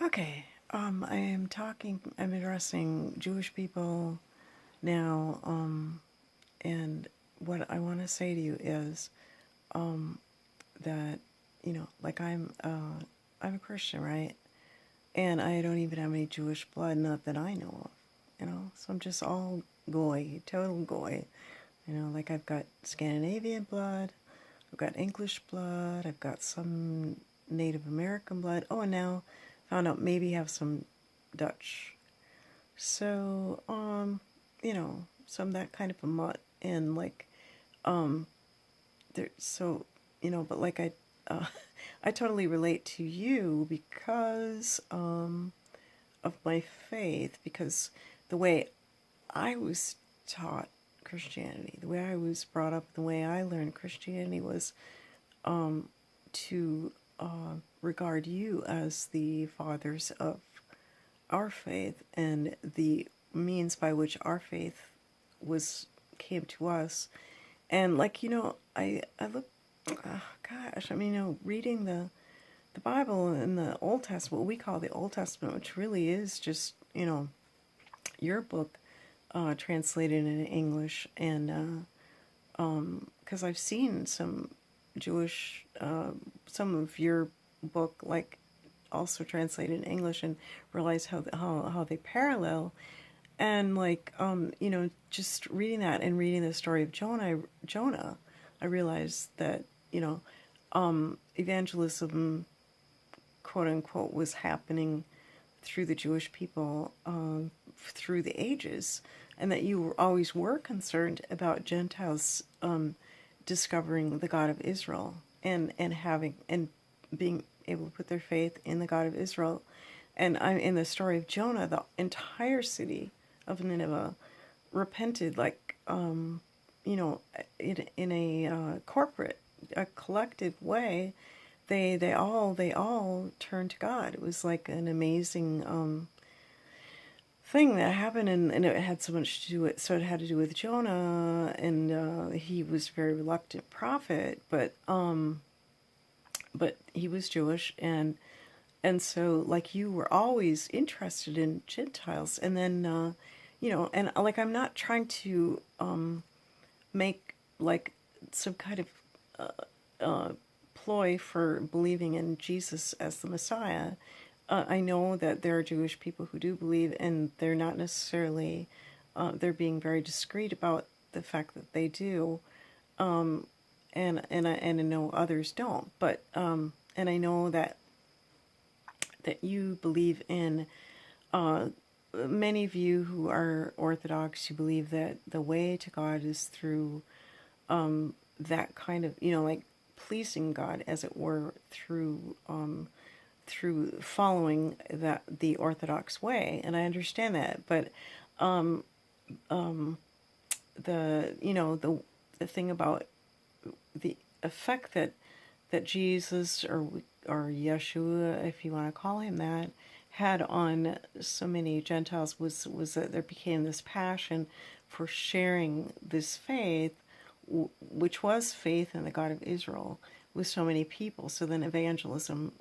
Okay, I'm addressing Jewish people now, and what I want to say to you is, that, like I'm a Christian, right? And I don't even have any Jewish blood, not that I know of, so I'm just all goy, total goy, like I've got Scandinavian blood, I've got English blood, I've got some Native American blood, oh, and now found out maybe have some Dutch. So, some that kind of a mutt, and like, um, there, so, but like uh, I totally relate to you because, of my faith, because the way I was taught Christianity, the way I was brought up, the way I learned Christianity was, to regard you as the fathers of our faith and the means by which our faith was came to us. And like, I look, oh gosh, reading the Bible and the Old Testament, what we call the Old Testament, which really is just, your book, translated in English. And because I've seen some Jewish, some of your book, like, also translated in English, and realize how they parallel. And like, just reading that and reading the story of Jonah, I realized that, evangelism, quote unquote, was happening through the Jewish people, through the ages, and that you always were concerned about Gentiles, discovering the God of Israel, and having and being able to put their faith in the God of Israel. And I'm in the story of Jonah, the entire city of Nineveh repented, like, in a corporate, a collective way. They all turned to God. It was like an amazing thing that happened, and it had so much to do with. So it had to do with Jonah, and he was a very reluctant prophet, but he was Jewish, and so, like, you were always interested in Gentiles, and then, and like, I'm not trying to make like some kind of ploy for believing in Jesus as the Messiah. I know that there are Jewish people who do believe, and they're not necessarily, they're being very discreet about the fact that they do, and I know others don't, but and I know that you believe in, many of you who are Orthodox, you believe that the way to God is through, that kind of, like, pleasing God, as it were, through following the Orthodox way, and I understand that, but the thing about the effect that Jesus, or Yeshua, if you want to call him that, had on so many Gentiles was that there became this passion for sharing this faith, which was faith in the God of Israel, with so many people. So then evangelism,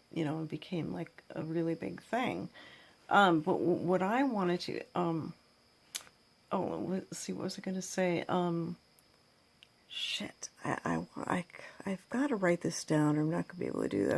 became like a really big thing. But what I wanted to, let's see, what was I going to say? Shit, I've got to write this down, or I'm not going to be able to do that.